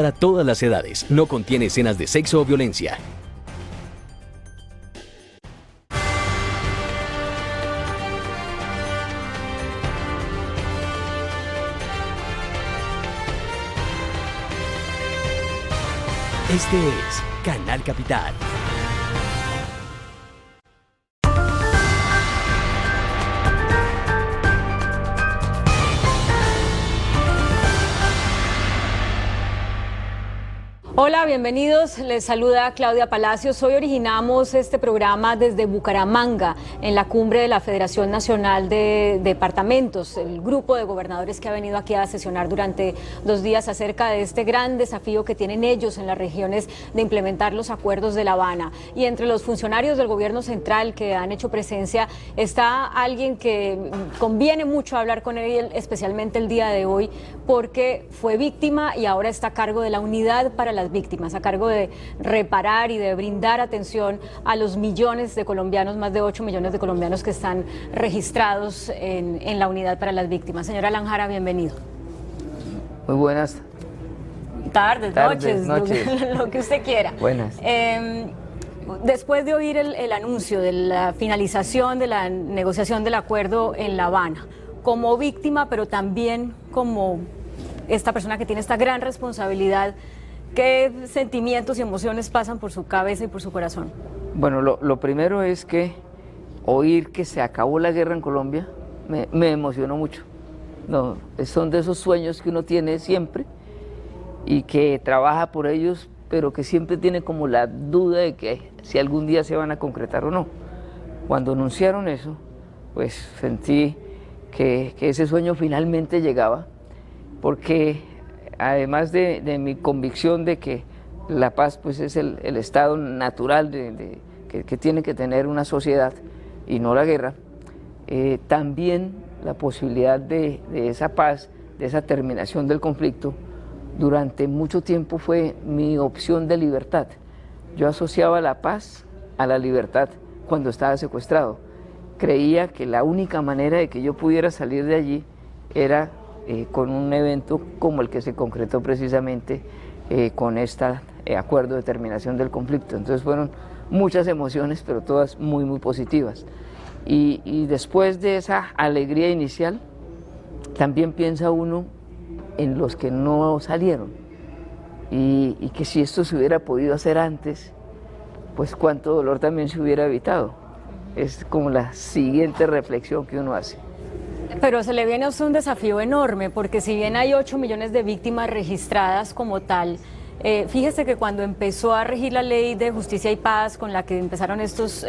Para todas las edades, no contiene escenas de sexo o violencia. Este es Canal Capital. Hola, bienvenidos. Les saluda Claudia Palacios. Hoy originamos este programa desde Bucaramanga, en la cumbre de la Federación Nacional de Departamentos, el grupo de gobernadores que ha venido aquí a sesionar durante 2 días acerca de este gran desafío que tienen ellos en las regiones de implementar los acuerdos de La Habana. Y entre los funcionarios del gobierno central que han hecho presencia está alguien que conviene mucho hablar con él, especialmente el día de hoy, porque fue víctima y ahora está a cargo de la unidad para las víctimas, a cargo de reparar y de brindar atención a los millones de colombianos, más de 8 millones de colombianos que están registrados en la unidad para las víctimas. Señora Alan Jara, bienvenido. Muy buenas tardes, noches. Lo que usted quiera. Buenas. Después de oír el anuncio de la finalización de la negociación del acuerdo en La Habana, como víctima, pero también como esta persona que tiene esta gran responsabilidad, ¿qué sentimientos y emociones pasan por su cabeza y por su corazón? Bueno, lo primero es que oír que se acabó la guerra en Colombia me emocionó mucho. No, son de esos sueños que uno tiene siempre y que trabaja por ellos, pero que siempre tiene como la duda de que si algún día se van a concretar o no. Cuando anunciaron eso, pues sentí que ese sueño finalmente llegaba, porque además de mi convicción de que la paz pues es el estado natural que tiene que tener una sociedad y no la guerra, también la posibilidad de esa paz, de esa terminación del conflicto, durante mucho tiempo fue mi opción de libertad. Yo asociaba la paz a la libertad cuando estaba secuestrado. Creía que la única manera de que yo pudiera salir de allí era con un evento como el que se concretó precisamente con este acuerdo de terminación del conflicto. Entonces fueron muchas emociones, pero todas muy, muy positivas. Y después de esa alegría inicial, también piensa uno en los que no salieron y que si esto se hubiera podido hacer antes, pues cuánto dolor también se hubiera evitado. Es como la siguiente reflexión que uno hace. Pero se le viene a usted un desafío enorme, porque si bien hay 8 millones de víctimas registradas como tal, fíjese que cuando empezó a regir la ley de justicia y paz, con la que empezaron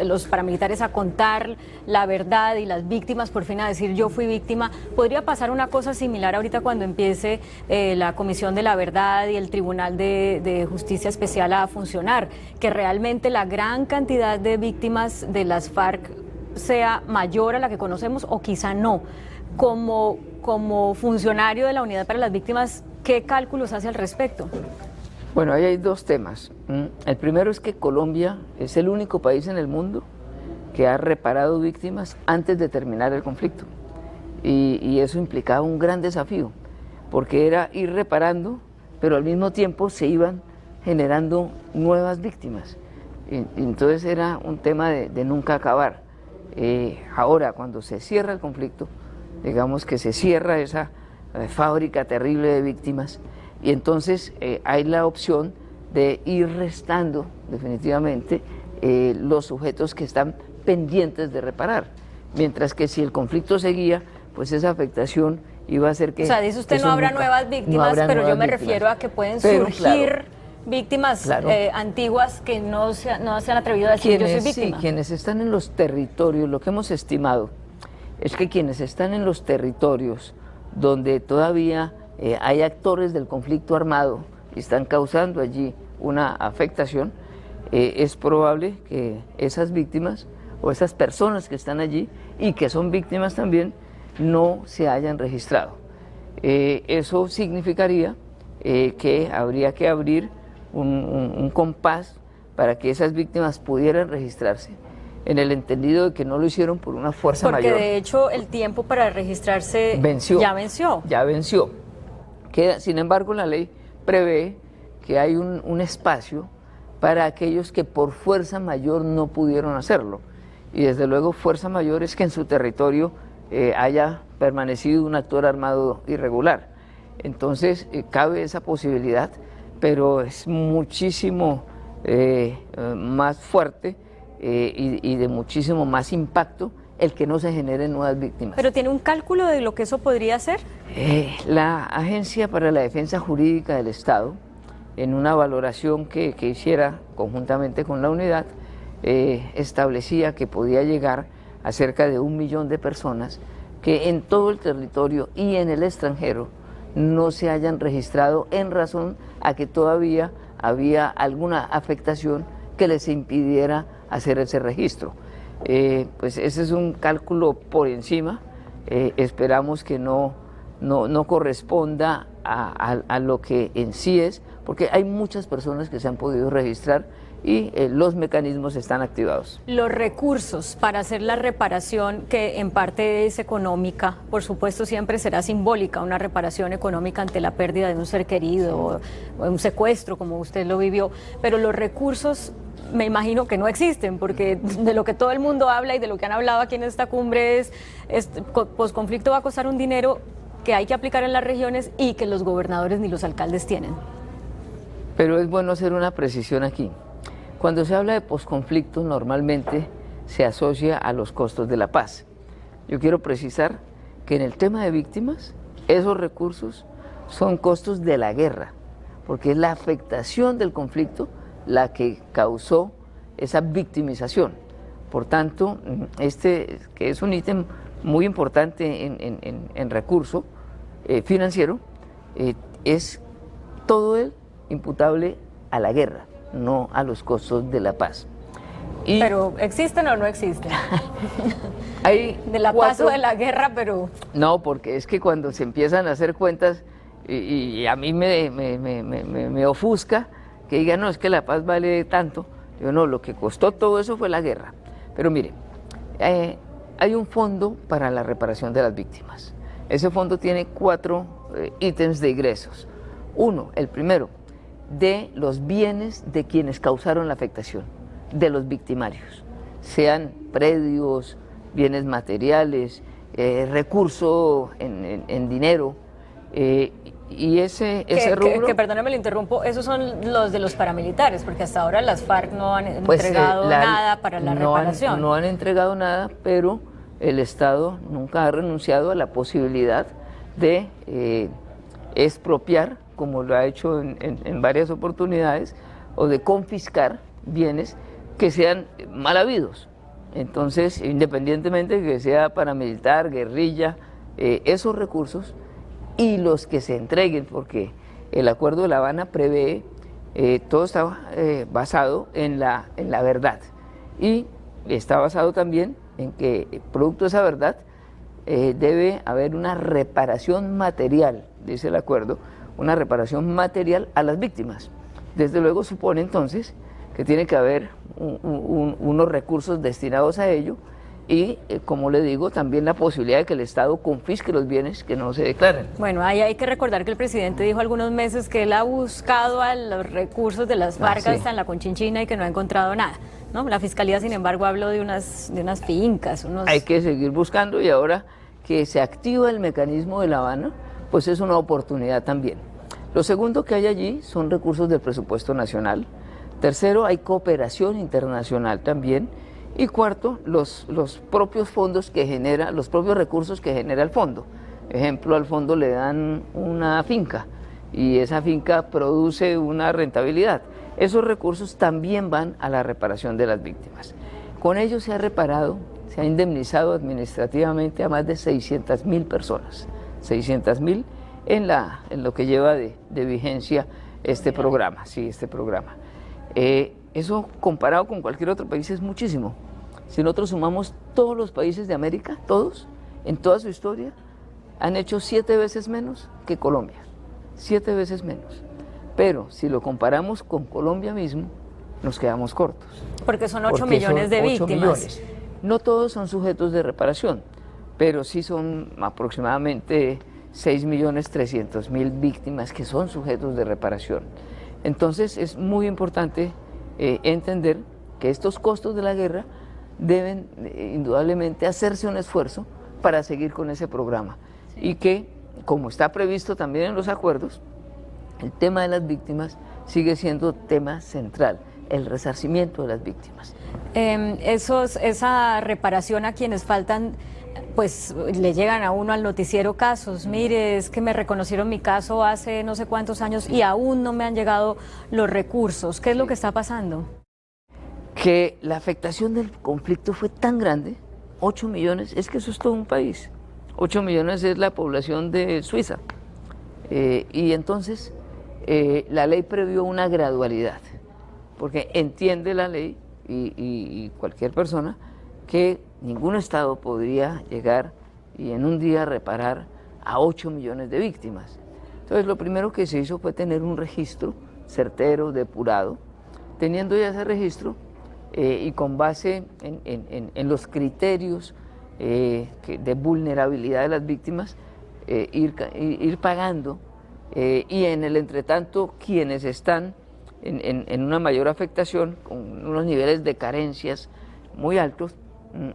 los paramilitares a contar la verdad y las víctimas por fin a decir yo fui víctima, podría pasar una cosa similar ahorita cuando empiece la Comisión de la Verdad y el Tribunal de Justicia Especial a funcionar, que realmente la gran cantidad de víctimas de las FARC sea mayor a la que conocemos o quizá no. Como funcionario de la Unidad para las Víctimas, ¿qué cálculos hace al respecto? Bueno, ahí hay 2 temas. El primero es que Colombia es el único país en el mundo que ha reparado víctimas antes de terminar el conflicto. Y eso implicaba un gran desafío, porque era ir reparando, pero al mismo tiempo se iban generando nuevas víctimas. Y entonces era un tema de nunca acabar. Ahora, cuando se cierra el conflicto, digamos que se cierra esa fábrica terrible de víctimas y entonces hay la opción de ir restando definitivamente los sujetos que están pendientes de reparar, mientras que si el conflicto seguía, pues esa afectación iba a hacer que... O sea, dice usted no habrá nuevas víctimas, pero yo me refiero a que pueden surgir víctimas antiguas que no se han atrevido a decir yo soy víctima. Sí, quienes están en los territorios, lo que hemos estimado es que quienes están en los territorios donde todavía hay actores del conflicto armado y están causando allí una afectación, es probable que esas víctimas o esas personas que están allí y que son víctimas también no se hayan registrado. Eso significaría que habría que abrir un compás para que esas víctimas pudieran registrarse, en el entendido de que no lo hicieron por una fuerza mayor. Porque de hecho el tiempo para registrarse ya venció. Ya venció. Sin embargo, la ley prevé que hay un espacio para aquellos que por fuerza mayor no pudieron hacerlo. Y desde luego fuerza mayor es que en su territorio haya permanecido un actor armado irregular. Entonces cabe esa posibilidad, pero es muchísimo más fuerte y de muchísimo más impacto el que no se generen nuevas víctimas. ¿Pero tiene un cálculo de lo que eso podría ser? La Agencia para la Defensa Jurídica del Estado, en una valoración que hiciera conjuntamente con la unidad, establecía que podía llegar a cerca de 1 millón de personas que en todo el territorio y en el extranjero no se hayan registrado en razón a que todavía había alguna afectación que les impidiera hacer ese registro. Pues ese es un cálculo por encima, esperamos que no corresponda a lo que en sí es, porque hay muchas personas que se han podido registrar y los mecanismos están activados. Los recursos para hacer la reparación, que en parte es económica, por supuesto siempre será simbólica, una reparación económica ante la pérdida de un ser querido o un secuestro, como usted lo vivió, pero los recursos me imagino que no existen, porque de lo que todo el mundo habla y de lo que han hablado aquí en esta cumbre es posconflicto va a costar un dinero que hay que aplicar en las regiones y que los gobernadores ni los alcaldes tienen. Pero es bueno hacer una precisión aquí. Cuando se habla de posconflicto, normalmente se asocia a los costos de la paz. Yo quiero precisar que en el tema de víctimas, esos recursos son costos de la guerra, porque es la afectación del conflicto la que causó esa victimización. Por tanto, que es un ítem muy importante en recurso financiero, es todo él imputable a la guerra, no a los costos de la paz. ¿Pero existen o no existen? Hay de la paz o de la guerra, pero... No, porque es que cuando se empiezan a hacer cuentas, y a mí me ofusca que digan, no, es que la paz vale tanto. Yo no, lo que costó todo eso fue la guerra. Pero mire, hay un fondo para la reparación de las víctimas. Ese fondo tiene 4 ítems de ingresos. Uno, el primero, de los bienes de quienes causaron la afectación, de los victimarios, sean predios, bienes materiales, recurso en dinero, y ese rubro... Que perdóneme, le interrumpo, esos son los de los paramilitares, porque hasta ahora las FARC no han entregado nada para la reparación. No han entregado nada, pero el Estado nunca ha renunciado a la posibilidad de expropiar, como lo ha hecho en varias oportunidades, o de confiscar bienes que sean mal habidos. Entonces, independientemente de que sea paramilitar, guerrilla, esos recursos y los que se entreguen, porque el Acuerdo de La Habana prevé, todo está basado en la verdad, y está basado también en que, producto de esa verdad, debe haber una reparación material, dice el acuerdo, una reparación material a las víctimas. Desde luego supone entonces que tiene que haber unos recursos destinados a ello y, como le digo, también la posibilidad de que el Estado confisque los bienes que no se declaren. Bueno, ahí hay que recordar que el presidente dijo algunos meses que él ha buscado a los recursos de las FARC hasta en la Conchinchina y que no ha encontrado nada, ¿no? La Fiscalía, sin embargo, habló de unas fincas. Hay que seguir buscando, y ahora que se activa el mecanismo de La Habana, pues es una oportunidad también. Lo segundo que hay allí son recursos del presupuesto nacional. Tercero, hay cooperación internacional también. Y cuarto, los propios fondos que genera, los propios recursos que genera el fondo. Ejemplo, al fondo le dan una finca y esa finca produce una rentabilidad. Esos recursos también van a la reparación de las víctimas. Con ello se ha reparado, se ha indemnizado administrativamente a más de 600.000 personas. 600.000 en lo que lleva de vigencia este programa, sí, este programa. Eso comparado con cualquier otro país es muchísimo. Si nosotros sumamos todos los países de América, todos, en toda su historia, han hecho 7 veces menos que Colombia, 7 veces menos. Pero si lo comparamos con Colombia mismo, nos quedamos cortos. Porque son 8 millones de víctimas. Millones. No todos son sujetos de reparación, pero sí son aproximadamente 6.300.000 víctimas que son sujetos de reparación. Entonces es muy importante entender que estos costos de la guerra deben indudablemente hacerse un esfuerzo para seguir con ese programa, y que, como está previsto también en los acuerdos, el tema de las víctimas sigue siendo tema central, el resarcimiento de las víctimas. Esa reparación a quienes faltan, pues le llegan a uno al noticiero casos, mire, es que me reconocieron mi caso hace no sé cuántos años y aún no me han llegado los recursos. ¿Qué es lo que está pasando? Que la afectación del conflicto fue tan grande, 8 millones, es que eso es todo un país. 8 millones es la población de Suiza. Y entonces la ley previó una gradualidad, porque entiende la ley y cualquier persona que ningún Estado podría llegar y en un día reparar a 8 millones de víctimas. Entonces lo primero que se hizo fue tener un registro certero, depurado. Teniendo ya ese registro y con base en los criterios de vulnerabilidad de las víctimas, ir pagando y en el entretanto quienes están en una mayor afectación, con unos niveles de carencias muy altos,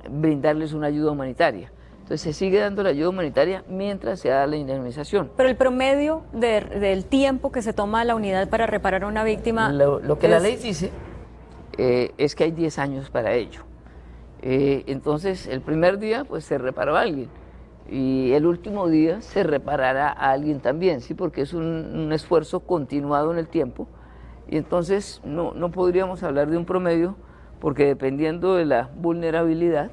brindarles una ayuda humanitaria. Entonces se sigue dando la ayuda humanitaria mientras se da la indemnización. Pero el promedio del tiempo que se toma la unidad para reparar a una víctima... Lo que la ley dice es que hay 10 años para ello. Entonces el primer día pues se reparó a alguien y el último día se reparará a alguien también, ¿sí? Porque es un esfuerzo continuado en el tiempo, y entonces no podríamos hablar de un promedio, porque dependiendo de la vulnerabilidad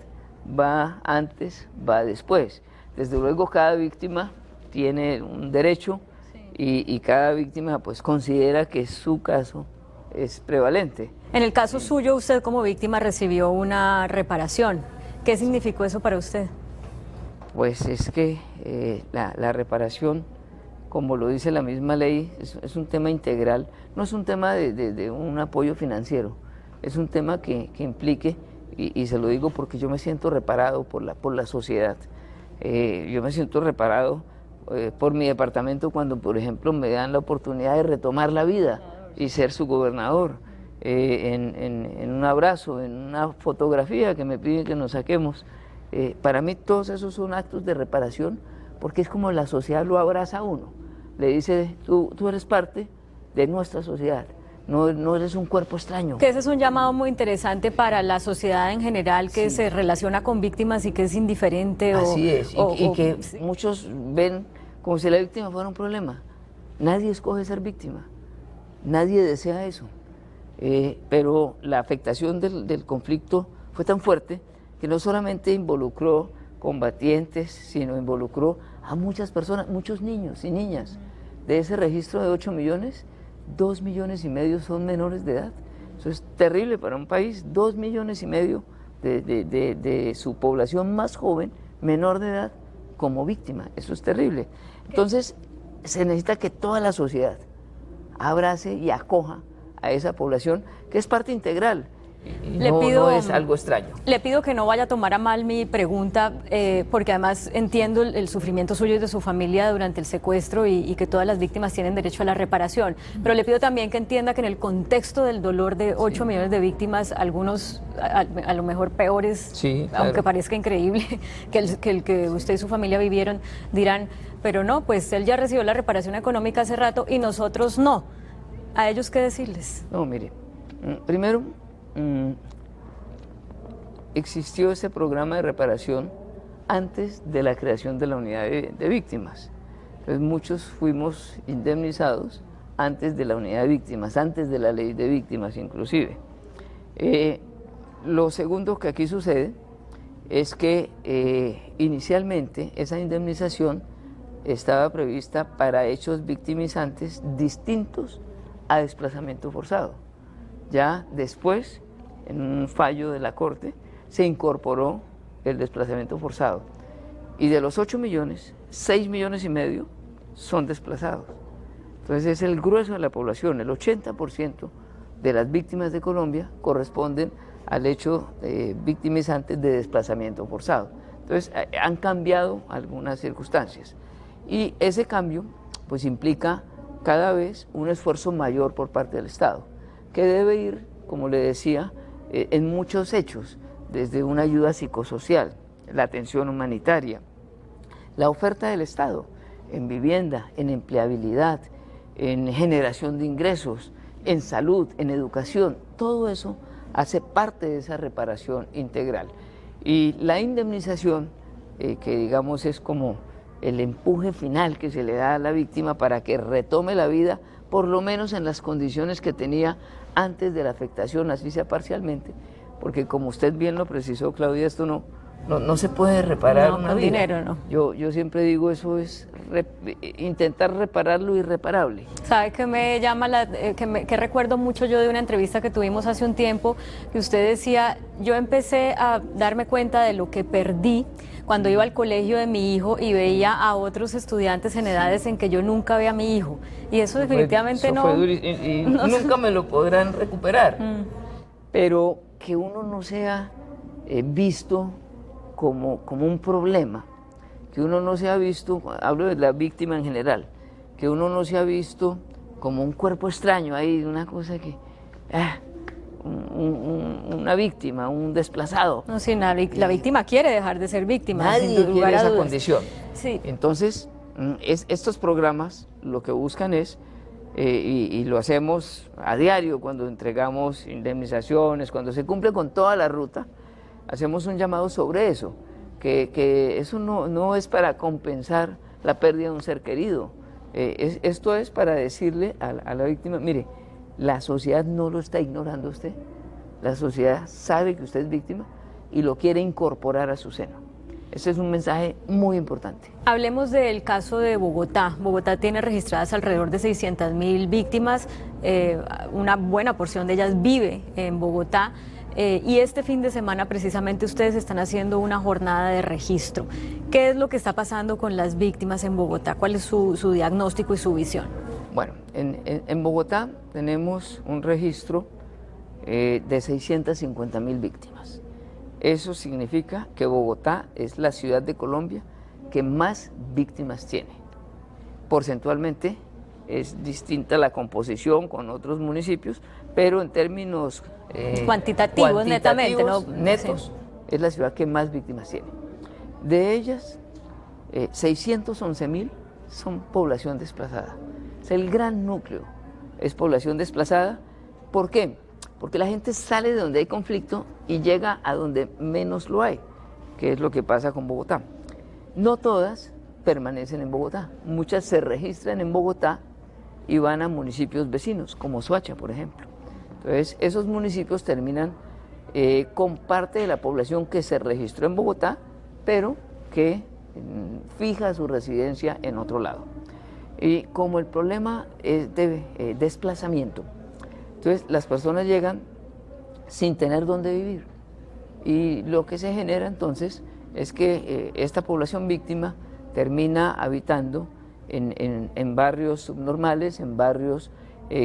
va antes, va después. Desde luego cada víctima tiene un derecho, y cada víctima pues considera que su caso es prevalente. En el caso suyo, usted como víctima recibió una reparación. ¿Qué significó eso para usted? Pues es que la reparación, como lo dice la misma ley, es un tema integral, no es un tema de un apoyo financiero, es un tema que implique, y se lo digo porque yo me siento reparado por la sociedad. Yo me siento reparado por mi departamento cuando, por ejemplo, me dan la oportunidad de retomar la vida y ser su gobernador, en un abrazo, en una fotografía que me piden que nos saquemos. Para mí todos esos son actos de reparación, porque es como la sociedad lo abraza a uno, le dice, tú eres parte de nuestra sociedad, no eres un cuerpo extraño. Que ese es un llamado muy interesante para la sociedad en general, que se relaciona con víctimas y que es indiferente. Así es, y que muchos ven como si la víctima fuera un problema. Nadie escoge ser víctima, nadie desea eso, pero la afectación del conflicto fue tan fuerte que no solamente involucró combatientes, sino involucró a muchas personas, muchos niños y niñas. De ese registro de 8 millones, 2,5 millones son menores de edad. Eso es terrible para un país, 2,5 millones de su población más joven, menor de edad, como víctima. Eso es terrible. Entonces, se necesita que toda la sociedad abrace y acoja a esa población, que es parte integral. No es algo extraño. Le pido que no vaya a tomar a mal mi pregunta, porque además entiendo el sufrimiento suyo y de su familia durante el secuestro y que todas las víctimas tienen derecho a la reparación. Pero le pido también que entienda que en el contexto del dolor de 8 millones de víctimas, algunos a lo mejor peores, claro, aunque parezca increíble, que el que usted y su familia vivieron, dirán, pero no, pues él ya recibió la reparación económica hace rato y nosotros no. ¿A ellos qué decirles? No, mire, primero, existió ese programa de reparación antes de la creación de la unidad de víctimas. Entonces muchos fuimos indemnizados antes de la unidad de víctimas, antes de la ley de víctimas inclusive. Lo segundo que aquí sucede es que inicialmente esa indemnización estaba prevista para hechos victimizantes distintos a desplazamiento forzado. Ya después, en un fallo de la Corte, se incorporó el desplazamiento forzado. Y de los 8 millones, 6,5 millones son desplazados. Entonces es el grueso de la población, el 80% de las víctimas de Colombia corresponden al hecho victimizante de desplazamiento forzado. Entonces han cambiado algunas circunstancias. Y ese cambio pues implica cada vez un esfuerzo mayor por parte del Estado, que debe ir, como le decía, en muchos hechos, desde una ayuda psicosocial, la atención humanitaria, la oferta del Estado en vivienda, en empleabilidad, en generación de ingresos, en salud, en educación, todo eso hace parte de esa reparación integral. Y la indemnización, que digamos es como el empuje final que se le da a la víctima para que retome la vida, por lo menos en las condiciones que tenía antes de la afectación, así sea parcialmente, porque como usted bien lo precisó, Claudia, esto no se puede reparar no, una con vida. dinero, no. Yo siempre digo, eso es intentar reparar lo irreparable. ¿Sabe qué me llama que recuerdo mucho yo de una entrevista que tuvimos hace un tiempo, que usted decía, yo empecé a darme cuenta de lo que perdí cuando iba al colegio de mi hijo y veía a otros estudiantes en edades en que yo nunca veía a mi hijo? Y eso definitivamente Eso no... fue y no nunca me lo podrán recuperar. Pero que uno no sea visto como un problema, que uno no sea visto, hablo de la víctima en general, que uno no sea visto como un cuerpo extraño ahí, una cosa que... una víctima, un desplazado. No, sí, la víctima quiere dejar de ser víctima. Nadie sin lugar quiere a esa dudas. condición. Sí. Entonces, estos programas lo que buscan es, y lo hacemos a diario cuando entregamos indemnizaciones, cuando se cumple con toda la ruta, hacemos un llamado sobre eso, que eso no es para compensar la pérdida de un ser querido. Esto es para decirle a la víctima, mire, la sociedad no lo está ignorando a usted, la sociedad sabe que usted es víctima y lo quiere incorporar a su seno. Ese es un mensaje muy importante. Hablemos del caso de Bogotá. Bogotá tiene registradas alrededor de 600.000 víctimas, una buena porción de ellas vive en Bogotá. Y este fin de semana precisamente ustedes están haciendo una jornada de registro. ¿Qué es lo que está pasando con las víctimas en Bogotá? ¿Cuál es su diagnóstico y su visión? Bueno, en Bogotá tenemos un registro de 650.000 víctimas. Eso significa que Bogotá es la ciudad de Colombia que más víctimas tiene. Porcentualmente es distinta la composición con otros municipios, pero en términos cuantitativos netamente, ¿no? netos, Sí. Es la ciudad que más víctimas tiene. De ellas, 611.000 son población desplazada. Es el gran núcleo, es población desplazada. ¿Por qué? Porque la gente sale de donde hay conflicto y llega a donde menos lo hay, que es lo que pasa con Bogotá. No todas permanecen en Bogotá, muchas se registran en Bogotá y van a municipios vecinos, como Soacha, por ejemplo. Entonces, esos municipios terminan con parte de la población que se registró en Bogotá, pero que fija su residencia en otro lado. Y como el problema es de desplazamiento, entonces las personas llegan sin tener dónde vivir. Y lo que se genera entonces es que esta población víctima termina habitando en barrios subnormales, en barrios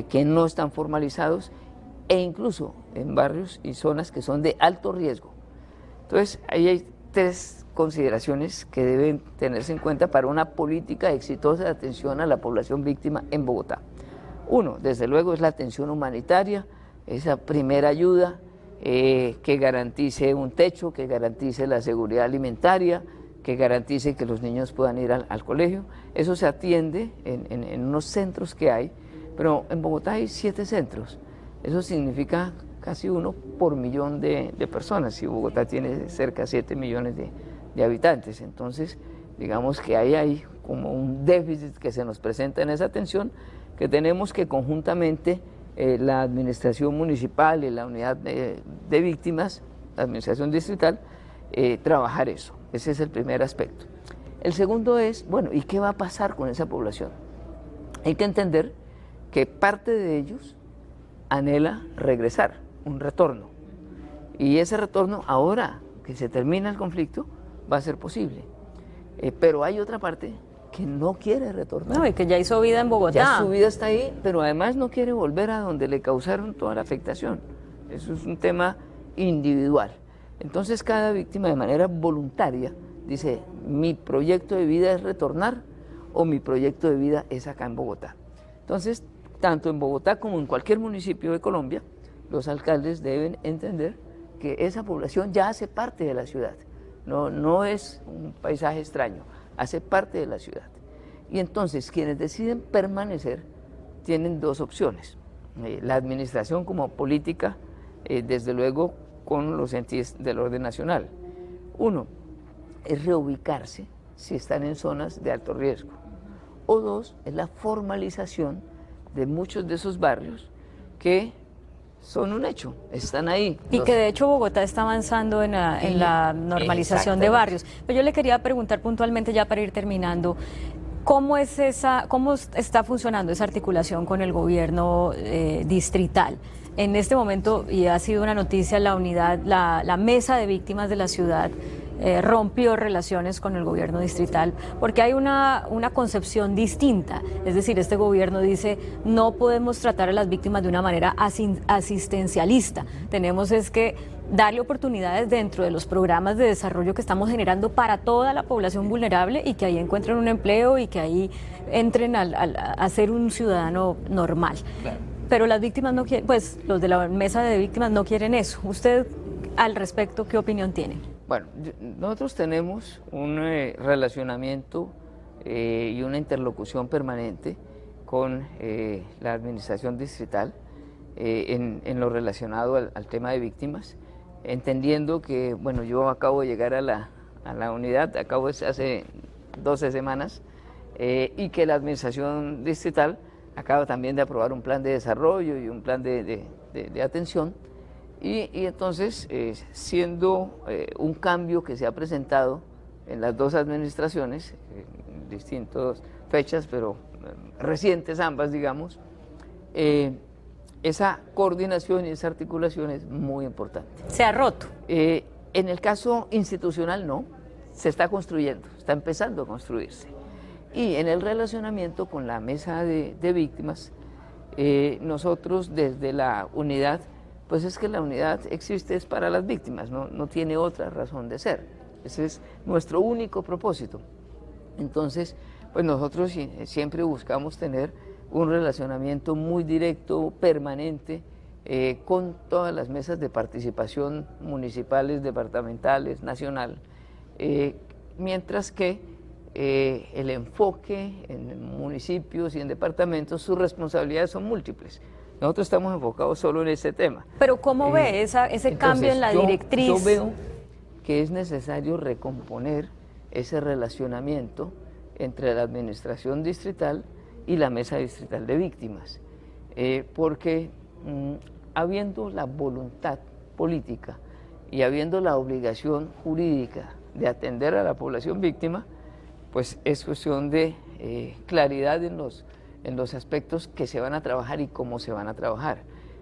que no están formalizados e incluso en barrios y zonas que son de alto riesgo. Entonces, ahí hay tres consideraciones que deben tenerse en cuenta para una política exitosa de atención a la población víctima en Bogotá. Uno, desde luego, es la atención humanitaria, esa primera ayuda que garantice un techo, que garantice la seguridad alimentaria, que garantice que los niños puedan ir al colegio. Eso se atiende en unos centros que hay, pero en Bogotá hay 7 centros. Eso significa casi 1 por millón de personas, y Bogotá tiene cerca de 7 millones de habitantes. Entonces, digamos que ahí hay como un déficit que se nos presenta en esa atención, que tenemos que conjuntamente la administración municipal y la unidad de víctimas, la administración distrital, trabajar eso. Ese es el primer aspecto. El segundo es, bueno, ¿y qué va a pasar con esa población? Hay que entender que parte de ellos anhela regresar, un retorno. Y ese retorno, ahora que se termina el conflicto, va a ser posible. Pero hay otra parte que no quiere retornar. No, y que ya hizo vida en Bogotá. Ya su vida está ahí, pero además no quiere volver a donde le causaron toda la afectación. Eso es un tema individual. Entonces cada víctima de manera voluntaria dice, mi proyecto de vida es retornar o mi proyecto de vida es acá en Bogotá. Entonces, tanto en Bogotá como en cualquier municipio de Colombia, los alcaldes deben entender que esa población ya hace parte de la ciudad, no es un paisaje extraño, hace parte de la ciudad. Y entonces quienes deciden permanecer tienen dos opciones, la administración como política, desde luego con los entes del orden nacional. Uno, es reubicarse si están en zonas de alto riesgo. O dos, es la formalización de muchos de esos barrios que son un hecho, están ahí. Y que de hecho Bogotá está avanzando en la normalización de barrios. Pero yo le quería preguntar puntualmente, ya para ir terminando, ¿cómo está funcionando esa articulación con el gobierno distrital? En este momento, y ha sido una noticia, la mesa de víctimas de la ciudad rompió relaciones con el gobierno distrital porque hay una concepción distinta. Es decir, este gobierno dice no podemos tratar a las víctimas de una manera asistencialista. Tenemos es que darle oportunidades dentro de los programas de desarrollo que estamos generando para toda la población vulnerable y que ahí encuentren un empleo y que ahí entren a ser un ciudadano normal. Claro. Pero las víctimas no quieren, pues los de la mesa de víctimas no quieren eso. ¿Usted al respecto qué opinión tiene? Bueno, nosotros tenemos un relacionamiento y una interlocución permanente con la administración distrital en lo relacionado al tema de víctimas, entendiendo que, bueno, yo acabo de llegar a la unidad, hace 12 semanas, y que la administración distrital acaba también de aprobar un plan de desarrollo y un plan de atención. Y entonces, siendo un cambio que se ha presentado en las dos administraciones, en distintas fechas, pero recientes ambas, digamos, esa coordinación y esa articulación es muy importante. ¿Se ha roto? En el caso institucional no, se está construyendo, está empezando a construirse. Y en el relacionamiento con la mesa de víctimas, nosotros desde la unidad, pues es que la unidad existe es para las víctimas, no tiene otra razón de ser. Ese es nuestro único propósito. Entonces, pues nosotros siempre buscamos tener un relacionamiento muy directo, permanente, con todas las mesas de participación municipales, departamentales, nacional, mientras que el enfoque en municipios y en departamentos, sus responsabilidades son múltiples. Nosotros estamos enfocados solo en ese tema. Pero ¿cómo ve ese cambio en la directriz? Yo veo que es necesario recomponer ese relacionamiento entre la administración distrital y la mesa distrital de víctimas, porque habiendo la voluntad política y habiendo la obligación jurídica de atender a la población víctima, pues es cuestión de claridad en los aspectos que se van a trabajar y cómo se van a trabajar.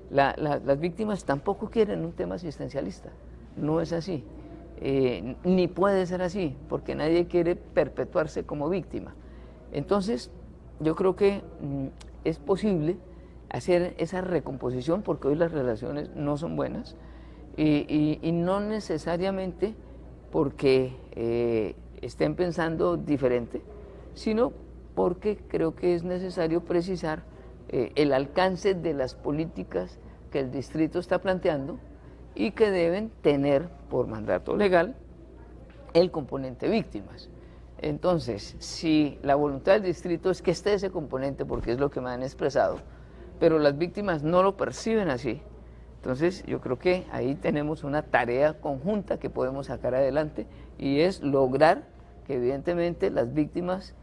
Las víctimas tampoco quieren un tema asistencialista, no es así, ni puede ser así, porque nadie quiere perpetuarse como víctima. Entonces, yo creo que es posible hacer esa recomposición, porque hoy las relaciones no son buenas, y no necesariamente porque estén pensando diferente, sino porque creo que es necesario precisar el alcance de las políticas que el distrito está planteando y que deben tener por mandato legal el componente víctimas. Entonces, si la voluntad del distrito es que esté ese componente, porque es lo que me han expresado, pero las víctimas no lo perciben así, entonces yo creo que ahí tenemos una tarea conjunta que podemos sacar adelante, y es lograr que evidentemente las víctimas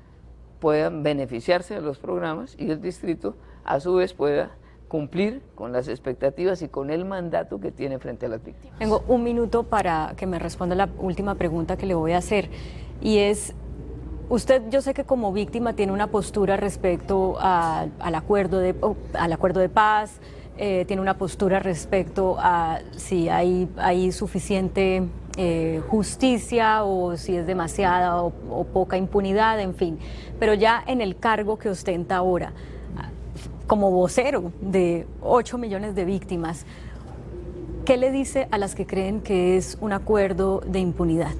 puedan beneficiarse de los programas y el distrito a su vez pueda cumplir con las expectativas y con el mandato que tiene frente a las víctimas. Tengo un minuto para que me responda la última pregunta que le voy a hacer, y es, usted, yo sé que como víctima tiene una postura respecto al acuerdo de paz, tiene una postura respecto a si hay suficiente justicia o si es demasiada o poca impunidad, en fin. Pero ya en el cargo que ostenta ahora, como vocero de 8 millones de víctimas, ¿qué le dice a las que creen que es un acuerdo de impunidad?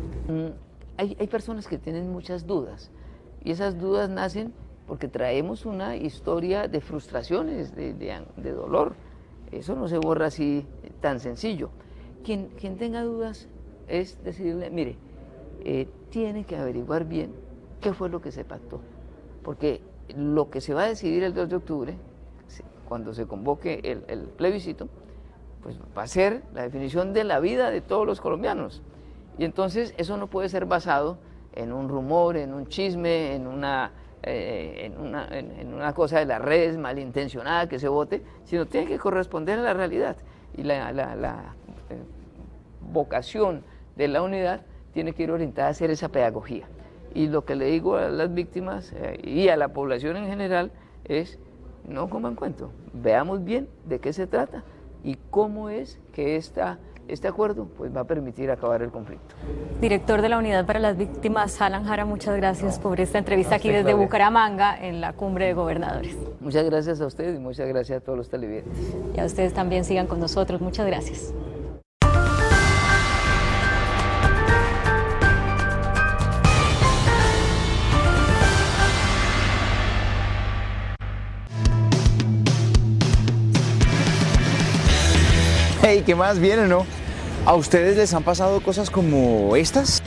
Hay personas que tienen muchas dudas, y esas dudas nacen porque traemos una historia de frustraciones, de dolor. Eso no se borra así tan sencillo. Quien tenga dudas es decirle, mire, tiene que averiguar bien qué fue lo que se pactó, porque lo que se va a decidir el 2 de octubre, cuando se convoque el plebiscito, pues va a ser la definición de la vida de todos los colombianos. Y entonces eso no puede ser basado en un rumor, en un chisme, en una cosa de las redes malintencionada que se vote, sino tiene que corresponder a la realidad. Y la vocación de la unidad tiene que ir orientada a hacer esa pedagogía. Y lo que le digo a las víctimas y a la población en general es, no coman cuento, veamos bien de qué se trata y cómo es que este acuerdo pues, va a permitir acabar el conflicto. Director de la Unidad para las Víctimas, Alan Jara, muchas gracias por esta entrevista aquí desde Bucaramanga en la Cumbre de Gobernadores. Muchas gracias a ustedes y muchas gracias a todos los televidentes. Y a ustedes también sigan con nosotros. Muchas gracias. Hey, ¿qué más? ¿Bien o no? ¿A ustedes les han pasado cosas como estas?